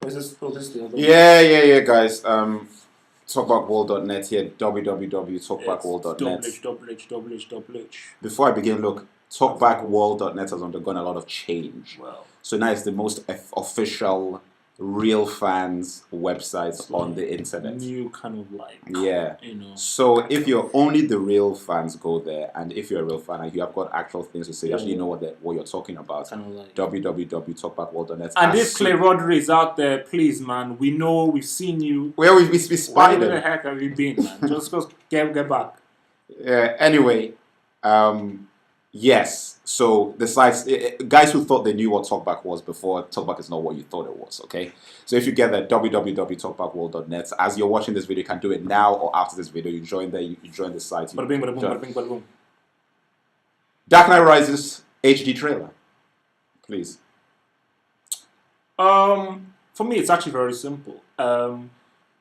Is this? Oh, this is the other one. Yeah, guys. Talkbackworld.net here, It's www.talkbackworld.net. H. Before I begin, look, talkbackworld.net has undergone a lot of change. Wow. So now it's the most official, real fans website on the internet. New kind of like, Yeah. you know. So if you're only the real fans, go there. And if you're a real fan and you have got actual things to say, you actually know what you're talking about. Kind of like www.talkbackworld.net. And if Clay Rodri is out there, please, man, we know, we've seen you. Where we spied Where the heck have you been, man? Just get back. Anyway, yes. So the sites, guys who thought they knew what Talkback was before, Talkback is not what you thought it was. Okay. So if you get that, www.talkbackworld.net. As you're watching this video, you can do it now or after this video. You join there. You join the site. Bada bing, bada boom, bada bing, bada boom. Dark Knight Rises HD trailer, please. For me, it's actually very simple.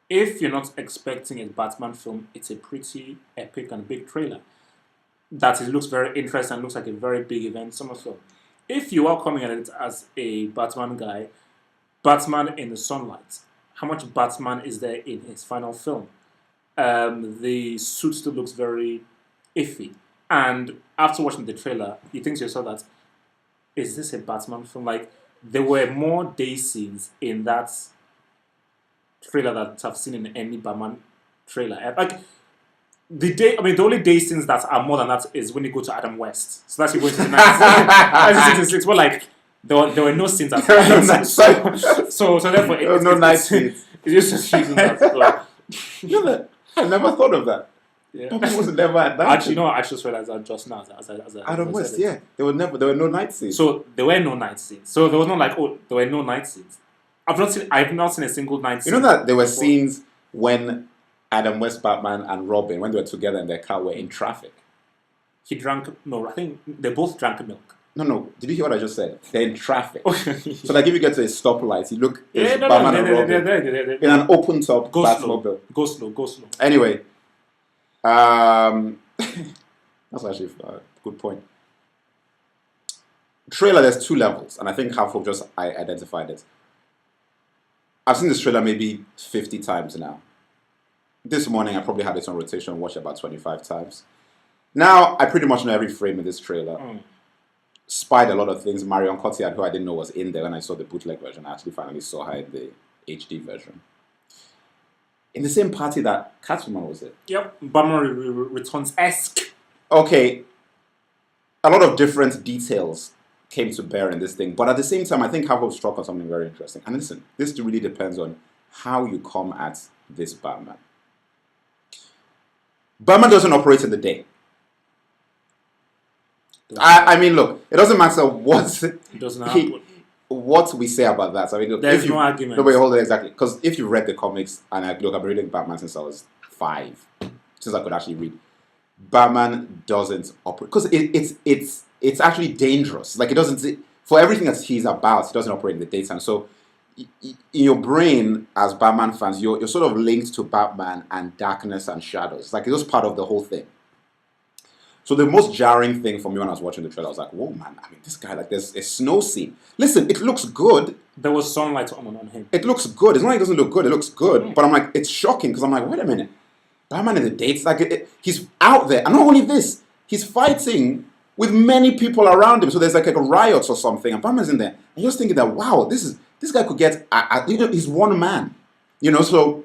If you're not expecting a Batman film, it's a pretty epic and big trailer. That it looks very interesting and looks like a very big event summer film. If you are coming at it as a Batman guy, Batman in the sunlight, how much Batman is there in his final film? The suit still looks very iffy. And after watching the trailer, you think to yourself that, is this a Batman film? Like, there were more day scenes in that trailer that I've seen in any Batman trailer. Like, the only day scenes that are more than that is when you go to Adam West. So that's you going to the night. It's more like there were no scenes at night. So therefore, there was no night scenes. It's just using that. So. You know that? I never thought of that. Yeah. Batman was never at night. Actually, no, I just realized that just now. Adam West, yeah. There were no night scenes. So there were no night scenes. So there was no there were no night scenes. I've not seen a single night scene. You know that there were scenes when Adam West, Batman, and Robin, when they were together in their car, were in traffic. He drank. No, I think they both drank milk. No. Did you hear what I just said? They're in traffic. So like if you get to a stoplight, you look. Batman and Robin in an open top Batmobile. Go slow. Anyway, that's actually a good point. Trailer, there's two levels, and I think half of I identified it. I've seen this trailer maybe 50 times now. This morning, I probably had it on rotation, watched it about 25 times. Now, I pretty much know every frame in this trailer. Spied a lot of things. Marion Cotillard, who I didn't know was in there when I saw the bootleg version. I actually finally saw her in the HD version. In the same party that Catwoman was in. Yep, Batman Returns-esque. Okay, a lot of different details came to bear in this thing. But at the same time, I think Harpo struck on something very interesting. And listen, this really depends on how you come at this Batman. Batman doesn't operate in the day. I mean, look, it doesn't matter what we say about that. I mean, look, there's no argument. No, wait, hold on, exactly. Because if you read the comics, and I've been reading Batman since I was 5, since I could actually read, Batman doesn't operate because it's actually dangerous. Like it doesn't for everything that he's about. He doesn't operate in the daytime. So in your brain, as Batman fans, you're sort of linked to Batman and darkness and shadows. Like it was part of the whole thing. So the most jarring thing for me when I was watching the trailer, I was like, "Whoa, man! I mean, this guy, like, there's a snow scene. Listen, it looks good. There was sunlight on him. It looks good. It's not like it doesn't look good. It looks good. But I'm like, it's shocking because I'm like, wait a minute, Batman in the dates, like, he's out there, and not only this, he's fighting with many people around him. So there's like a riot or something, and Batman's in there. And you're just thinking that, wow, this guy could get, he's one man, So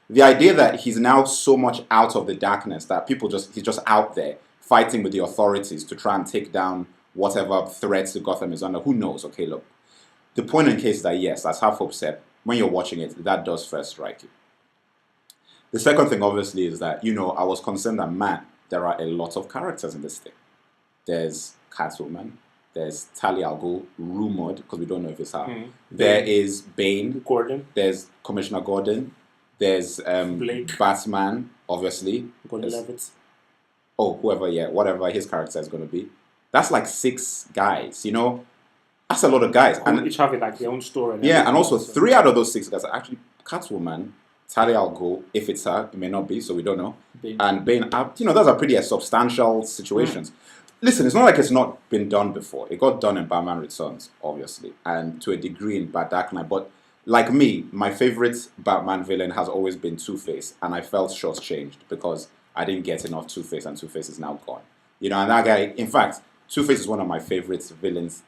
the idea that he's now so much out of the darkness that he's just out there fighting with the authorities to try and take down whatever threats the Gotham is under. Who knows? Okay, look. The point in the case is that, yes, as Half Hope said, when you're watching it, that does first strike you. The second thing, obviously, is that, I was concerned that, man, there are a lot of characters in this thing. There's Catwoman. There's Talia al Ghul, rumored, because we don't know if it's her. There is Bane. Gordon. There's Commissioner Gordon. There's Blake. Batman, obviously. Gordon Levitt. Oh, whatever his character is going to be. That's like 6 guys, That's a lot of guys. And each have like their own story. Yeah, and also 3 out of those 6 guys are actually Catwoman, Talia al Ghul, if it's her, it may not be, so we don't know. Bane. And Bane, those are pretty substantial situations. Listen, it's not like it's not been done before. It got done in Batman Returns, obviously, and to a degree in Dark Knight. But like me, my favorite Batman villain has always been Two-Face, and I felt shortchanged because I didn't get enough Two-Face, and Two-Face is now gone. You know, and that guy, in fact, Two-Face is one of my favorite villains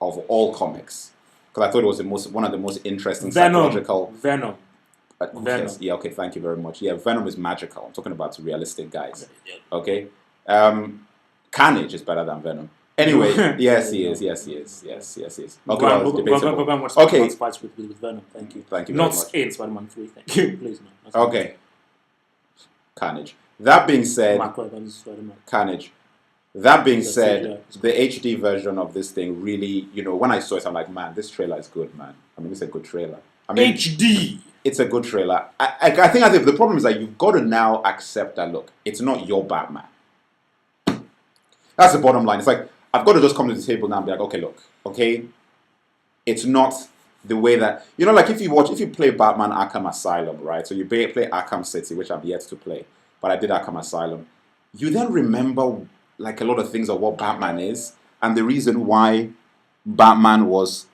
of all comics because I thought it was one of the most interesting psychological. Venom. Yes, yeah, okay, thank you very much. Yeah, Venom is magical. I'm talking about realistic guys. Okay, Carnage is better than Venom. Anyway, yes, he is. Yes, he is. Yes, he is. Okay, well, it's debatable. Okay, with Venom. Thank you. Thank you very much. Not in Spider-Man 3. Thank you. Please, no. Okay. Carnage. That being said, Carnage. That being said, the HD version of this thing really, you know, when I saw it, I'm like, man, this trailer is good, man. I mean, it's a good trailer. I mean, HD. It's a good trailer. I think the problem is that you've got to now accept that, look, it's not your Batman. That's the bottom line. It's like, I've got to just come to the table now and be like, okay, look, okay, it's not the way that, you know, like if you play Batman Arkham Asylum, right? So you play Arkham City, which I've yet to play, but I did Arkham Asylum. You then remember like a lot of things of what Batman is and the reason why Batman was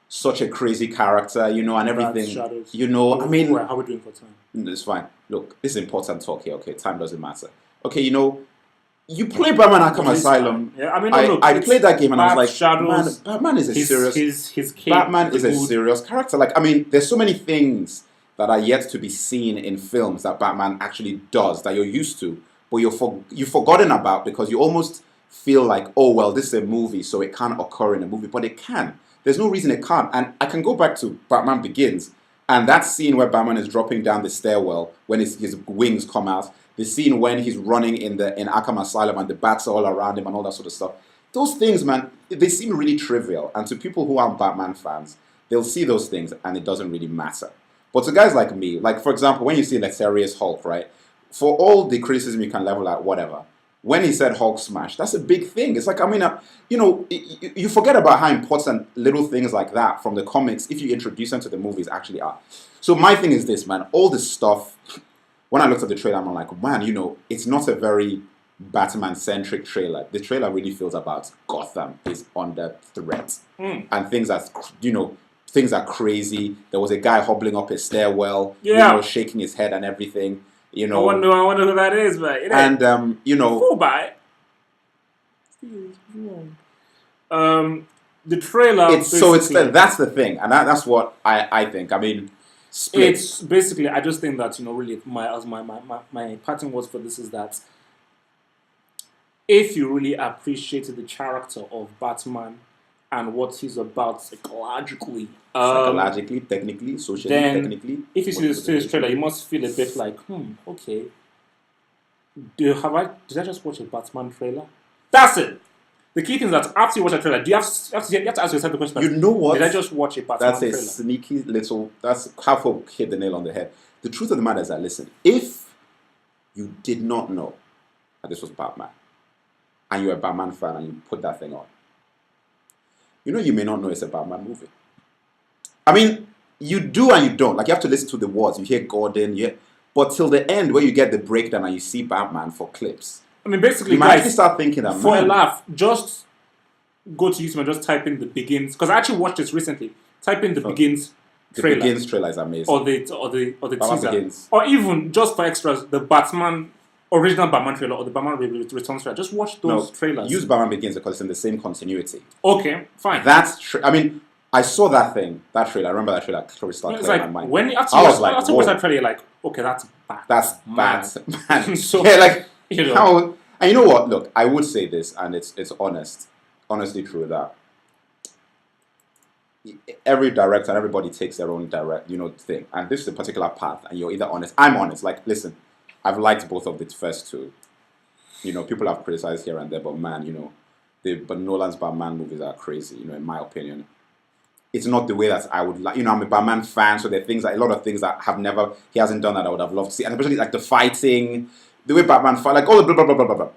such a crazy character, you know, and everything. You know, I mean, how are we doing for time? It's fine. Look, this is important talk here. Okay, time doesn't matter. Okay, you know, you play Batman Arkham Asylum. Yeah, I mean, I played that game and I was like, Shadows, man, Batman is a Batman is a serious character. Like, I mean, there's so many things that are yet to be seen in films that Batman actually does that you're used to, but you've forgotten about because you almost feel like, oh well, this is a movie, so it can't occur in a movie, but it can. There's no reason it can't. And I can go back to Batman Begins and that scene where Batman is dropping down the stairwell when his wings come out. The scene when he's running in Arkham Asylum and the bats are all around him and all that sort of stuff. Those things, man, they seem really trivial. And to people who aren't Batman fans, they'll see those things and it doesn't really matter. But to guys like me, like for example, when you see Letterius Hulk, right? For all the criticism you can level at, whatever, when he said Hulk smash, that's a big thing. It's like, I mean, you know, you forget about how important little things like that from the comics, if you introduce them to the movies, actually are. So my thing is this, man, all this stuff, when I looked at the trailer, I'm like, man, you know, it's not a very Batman-centric trailer. The trailer really feels about Gotham is under threat. And things that, you know, things are crazy. There was a guy hobbling up a stairwell, you know, shaking his head and everything. You know, I wonder who that is, but and you know, full by. The trailer. That's the thing, and that's what I think. I mean, it's basically. I just think that, you know, really, my parting words for this is that if you really appreciated the character of Batman and what he's about psychologically, technically, socially, technically. If you see this trailer, you must feel a bit like, okay. Did I just watch a Batman trailer? That's it. The key thing is that after you watch a trailer, you have to ask yourself the question. You know what? Did I just watch a Batman trailer? That's a sneaky little. That's how hit the nail on the head. The truth of the matter is that, listen, if you did not know that this was Batman, and you're a Batman fan and you put that thing on, you know, you may not know it's a Batman movie. I mean, you do and you don't. Like, you have to listen to the words. You hear Gordon, but till the end where you get the breakdown and you see Batman for clips. I mean, basically, you might actually start thinking that, for a laugh, just go to YouTube and just type in the Begins. Because I actually watched this recently. Type in the Begins trailer. The Begins trailer is amazing. Or the teaser. Begins. Or even, just for extras, the original Batman trailer or the Batman Returns trailer. Just watch those trailers. Use Batman Begins because it's in the same continuity. Okay, fine. I mean, I saw that trailer. I remember that trailer. It's like, when after you watch that trailer, you're like, okay, that's bad. That's bad. So, yeah, like, you know. And you know what? Look, I would say this, and it's honestly true that every director and everybody takes their own thing, and this is a particular path, and you're either honest. I'm honest. Like, listen, I've liked both of the first two. You know, people have criticized here and there, but man, you know, but Nolan's Batman movies are crazy. You know, in my opinion, it's not the way that I would like. You know, I'm a Batman fan, so there are a lot of things that he hasn't done that I would have loved to see, and especially like the fighting. The way Batman fight, like all the blah, blah, blah, blah, blah, blah.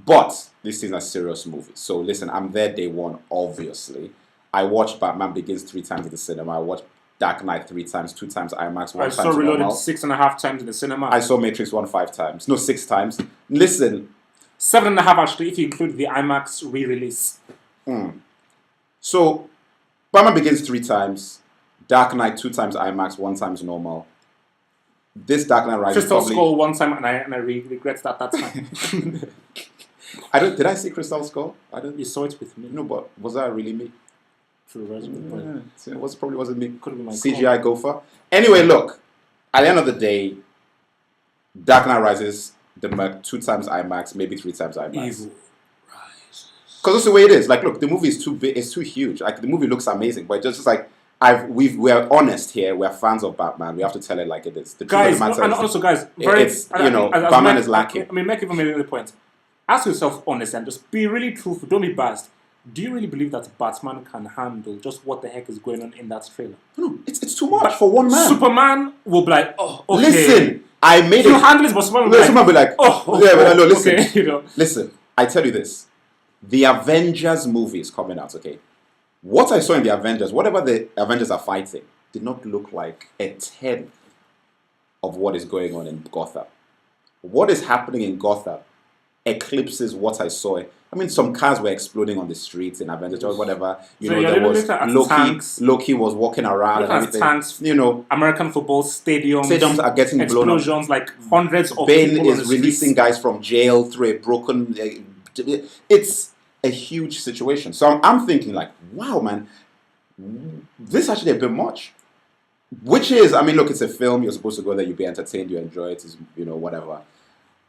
But this is a serious movie. So listen, I'm there day one, obviously. I watched Batman Begins 3 times in the cinema. I watched Dark Knight 3 times, 2 times IMAX, 1 time. I saw Reloaded 6.5 times in the cinema. I saw Matrix 1 5 times. No, 6 times. Listen. 7.5 actually, if you include the IMAX re-release. So, Batman Begins 3 times. Dark Knight 2 times IMAX, 1 times normal. This Dark Knight Rises Crystal probably. Skull one time, and I regret that time. I don't. Did I see Crystal Skull? I don't. You saw it with me. No, but was that really me? True, right? It was probably wasn't me. Could have been my CGI gopher. Anyway, look. At the end of the day, Dark Knight Rises, the Merc 2 times IMAX, maybe 3 times IMAX. Evil Rises. Because that's the way it is. Like, look, the movie is too big. It's too huge. Like, the movie looks amazing, but it's just like we're honest here. We're fans of Batman. We have to tell it like it is. The truth Guys, of the matter and is, also, guys, Batman Mac, is lacking. I mean, Mac even made the point. Ask yourself honest and just be really truthful. Don't be biased. Do you really believe that Batman can handle just what the heck is going on in that trailer? No, it's too much for one man. Superman will be like, oh, okay. Listen, I made He'll it. handle it, but Superman will be like, oh, yeah, but no, listen. Okay, Listen, I tell you this. The Avengers movie is coming out, okay? What I saw in the Avengers, whatever the Avengers are fighting, did not look like a tenth of what is going on in Gotham. What is happening in Gotham eclipses what I saw. I mean, some cars were exploding on the streets in Avengers or whatever. There was Loki was walking around and everything. Tanks, American football stadiums are getting blown up. Explosions, like hundreds of Bane people is releasing guys from jail through a broken. It's a huge situation. So I'm thinking like, wow, man, this is actually a bit much. Which is, I mean, look, it's a film. You're supposed to go there, you be entertained, you enjoy it, whatever.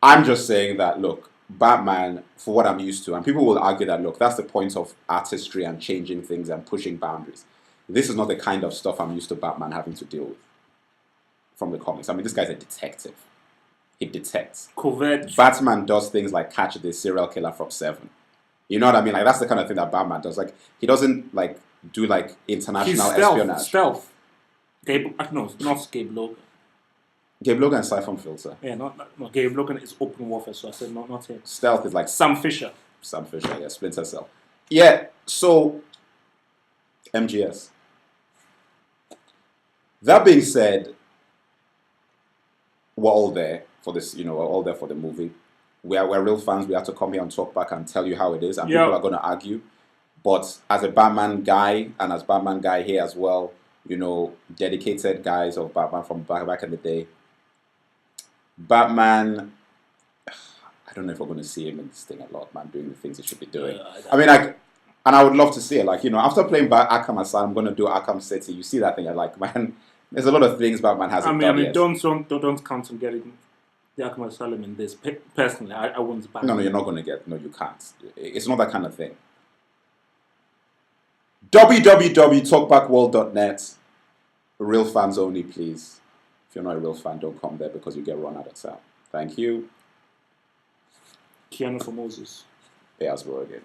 I'm just saying that, look, Batman, for what I'm used to, and people will argue that, look, that's the point of artistry and changing things and pushing boundaries. This is not the kind of stuff I'm used to Batman having to deal with from the comics. I mean, this guy's a detective. He detects. Covert. Batman does things like catch the serial killer from 7. You know what I mean? Like, that's the kind of thing that Batman does. Like, he doesn't, like, do, like, international espionage. Stealth. Not Gabe Logan. Gabe Logan is Siphon Filter. Yeah, not Gabe Logan is open warfare, so I said not him. Stealth is like Sam Fisher, yeah, Splinter Cell. Yeah, so MGS. That being said, we're all there for this, we're all there for the movie. We're real fans. We have to come here and talk back and tell you how it is, and people are going to argue. But as a Batman guy, and as Batman guy here as well, dedicated guys of Batman from back in the day, Batman, I don't know if we're going to see him in this thing a lot, man, doing the things he should be doing. I would love to see it. Like, after playing Arkham Asylum, I'm going to do Arkham City. You see that thing, you're like, man, there's a lot of things Batman hasn't done yet. Don't count on getting the Arkham Asylum in this. Personally, I wouldn't back. No, you're not going to get. No, you can't. It's not that kind of thing. www.talkbackworld.net. Real fans only, please. If you're not a real fan, don't come there because you get run out of town. Thank you. Keanu for Moses. As well again.